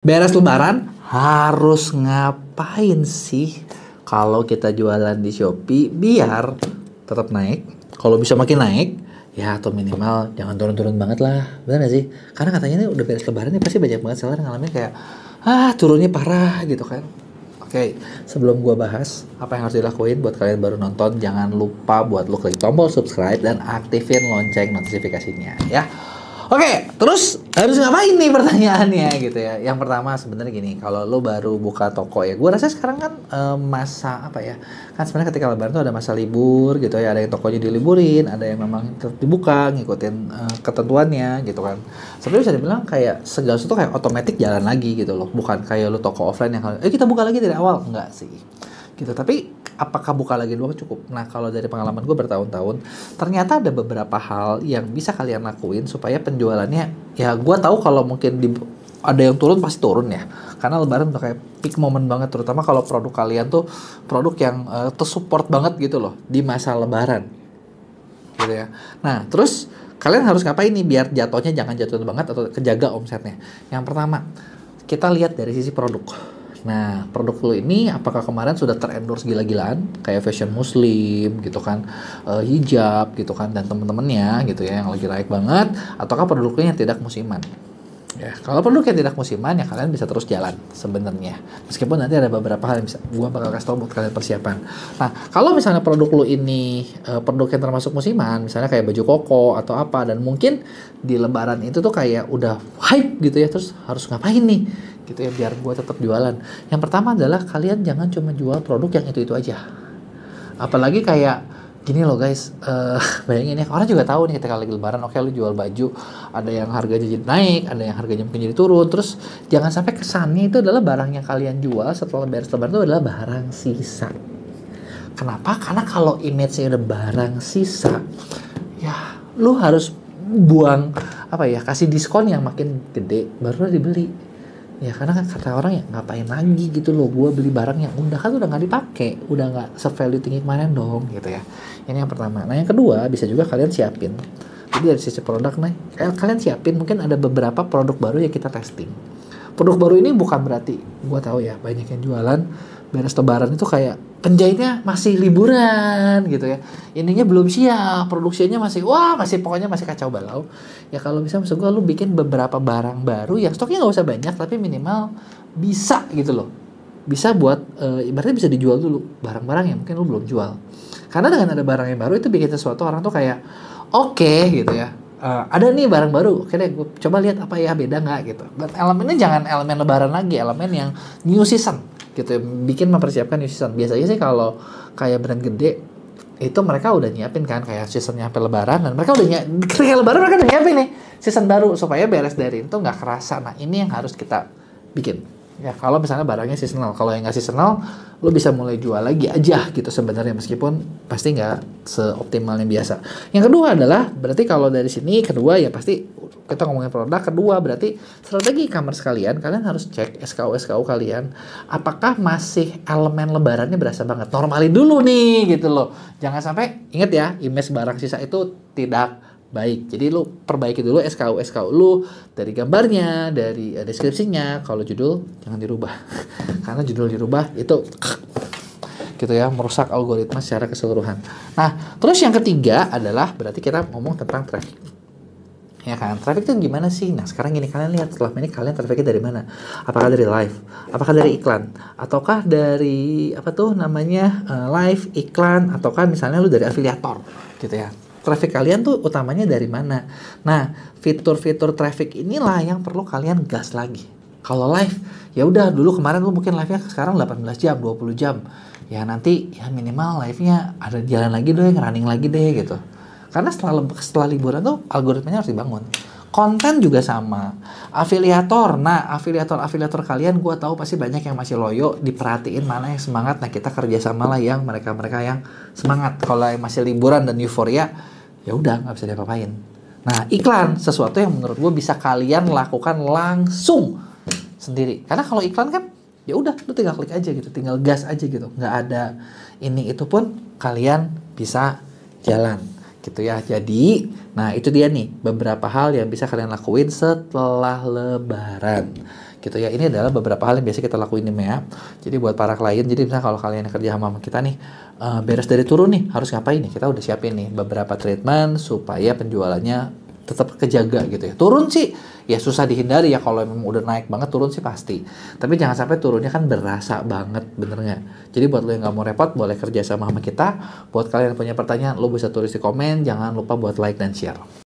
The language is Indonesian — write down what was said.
Beres lebaran, harus ngapain sih kalau kita jualan di Shopee biar tetap naik? Kalau bisa makin naik, ya atau minimal jangan turun-turun banget lah. Bener gak sih? Karena katanya ini udah beres lebaran nih pasti banyak banget seller ngalamin kayak turunnya parah gitu kan. Oke, sebelum gua bahas apa yang harus dilakuin buat kalian baru nonton, jangan lupa buat lu klik tombol subscribe dan aktifin lonceng notifikasinya ya. Oke, terus harus ngapain nih pertanyaannya gitu ya. Yang pertama sebenarnya gini, kalau lo baru buka toko ya, gue rasa sekarang kan masa apa ya? Kan sebenarnya ketika lebaran tuh ada masa libur gitu ya, ada yang tokonya diliburin, ada yang memang tetap dibuka ngikutin ketentuannya gitu kan. Sebenarnya bisa dibilang kayak segala sesuatu kayak otomatis jalan lagi gitu loh, bukan kayak lo toko offline yang kita buka lagi dari awal, enggak sih. Gitu. Tapi apakah buka lagi doang cukup? Nah, kalau dari pengalaman gue bertahun-tahun, ternyata ada beberapa hal yang bisa kalian lakuin supaya penjualannya, ya gue tahu kalau mungkin ada yang turun pasti turun ya. Karena lebaran udah kayak peak moment banget, terutama kalau produk kalian tuh produk yang tersupport banget gitu loh di masa lebaran. Gitu ya. Nah, terus kalian harus ngapain nih biar jatuhnya jangan jatuh banget atau kejaga omsetnya? Yang pertama, kita lihat dari sisi produk. Nah, produk lo ini apakah kemarin sudah terendorse gila-gilaan kayak fashion muslim gitu kan, hijab gitu kan, dan temen-temennya gitu ya yang lagi naik banget, ataukah produknya yang tidak musiman? Ya, kalau produk yang tidak musiman ya kalian bisa terus jalan sebenarnya. Meskipun nanti ada beberapa hal yang bisa gua bakal kasih tau buat kalian persiapan. Nah, kalau misalnya produk lo ini produk yang termasuk musiman, misalnya kayak baju koko atau apa, dan mungkin di lebaran itu tuh kayak udah hype gitu ya, terus harus ngapain nih? Gitu ya biar gue tetap jualan. Yang pertama adalah kalian jangan cuma jual produk yang itu aja. Apalagi kayak gini loh guys, bayangin ya, orang juga tahu nih ketika lagi lebaran, oke lu jual baju, ada yang harganya jadi naik, ada yang harganya mungkin jadi turun, terus jangan sampai kesannya itu adalah barang yang kalian jual setelah beres lebaran itu adalah barang sisa. Kenapa? Karena kalau image-nya udah barang sisa, ya lu harus buang kasih diskon yang makin gede baru dibeli. Ya karena kan kata orang ya ngapain lagi gitu loh, gue beli barang yang udah nggak dipakai, udah nggak se-value tinggi kemarin dong gitu ya. Ini yang pertama. Nah yang kedua bisa juga kalian siapin. Jadi dari sisi produk nih, kalian siapin mungkin ada beberapa produk baru yang kita testing. Produk baru ini bukan berarti, gue tahu ya banyak yang jualan beres lebaran itu kayak penjahitnya masih liburan gitu ya, ininya belum siap, produksinya masih pokoknya masih kacau balau. Ya kalau bisa maksud gue lu bikin beberapa barang baru yang stoknya nggak usah banyak tapi minimal bisa gitu loh, bisa buat ibaratnya bisa dijual dulu barang-barang yang mungkin lu belum jual. Karena dengan ada barang yang baru itu bikin sesuatu orang tuh kayak oke, gitu ya. Ada nih barang baru, oke deh gue coba lihat apa ya, beda nggak gitu. Dan elemennya jangan elemen lebaran lagi, elemen yang new season gitu, bikin mempersiapkan new season. Biasanya sih kalau kayak brand gede itu mereka udah nyiapin kan kayak seasonnya sampai lebaran, dan mereka udah ketika lebaran mereka udah nyiapin nih season baru supaya beres dari itu nggak kerasa. Nah ini yang harus kita bikin ya. Kalau misalnya barangnya seasonal, kalau yang nggak seasonal lo bisa mulai jual lagi aja gitu sebenarnya, meskipun pasti nggak seoptimal yang biasa. Yang kedua adalah berarti kalau dari sini kedua ya pasti kita ngomongin produk, kedua berarti strategi e-commerce kalian harus cek SKU kalian apakah masih elemen lebarannya berasa banget. Normalin dulu nih gitu loh, jangan sampai, inget ya, image barang sisa itu tidak baik. Jadi lu perbaiki dulu SKU lu dari gambarnya, dari deskripsinya. Kalau judul jangan dirubah karena judul dirubah itu gitu ya, merusak algoritma secara keseluruhan. Nah, terus yang ketiga adalah berarti kita ngomong tentang traffic. Ya kan, traffic itu gimana sih? Nah, sekarang gini, kalian lihat setelah ini kalian trafficnya dari mana? Apakah dari live? Apakah dari iklan? Ataukah dari live, iklan, ataukah misalnya lu dari afiliator gitu ya? Traffic kalian tuh utamanya dari mana? Nah, fitur-fitur traffic inilah yang perlu kalian gas lagi. Kalau live, ya udah dulu kemarin lu mungkin live-nya sekarang 18 jam, 20 jam. Ya nanti ya minimal live-nya ada jalan lagi deh, running lagi deh gitu. Karena setelah liburan tuh algoritmanya harus dibangun. Konten juga sama. Afiliator. Nah, afiliator kalian gue tahu pasti banyak yang masih loyo, diperhatiin mana yang semangat. Nah, kita kerjasama lah yang mereka yang semangat. Kalau yang masih liburan dan euforia, ya udah nggak bisa diapa-apain. Nah, iklan sesuatu yang menurut gue bisa kalian lakukan langsung sendiri. Karena kalau iklan kan ya udah lu tinggal klik aja gitu, tinggal gas aja gitu. Nggak ada ini itu pun kalian bisa jalan. gitu ya. Jadi, nah itu dia nih beberapa hal yang bisa kalian lakuin setelah Lebaran. Gitu ya. Ini adalah beberapa hal yang biasa kita lakuin nih ya. Jadi buat para klien, jadi misalnya kalau kalian kerja sama kita nih, beres dari turun nih, harus ngapain nih? Kita udah siapin nih beberapa treatment supaya penjualannya tetap kejaga gitu ya. Turun sih ya susah dihindari ya, kalau emang udah naik banget turun sih pasti. Tapi jangan sampai turunnya kan berasa banget, bener nggak? Jadi buat lo yang nggak mau repot, boleh kerja sama kita. Buat kalian yang punya pertanyaan, lo bisa tulis di komen. Jangan lupa buat like dan share.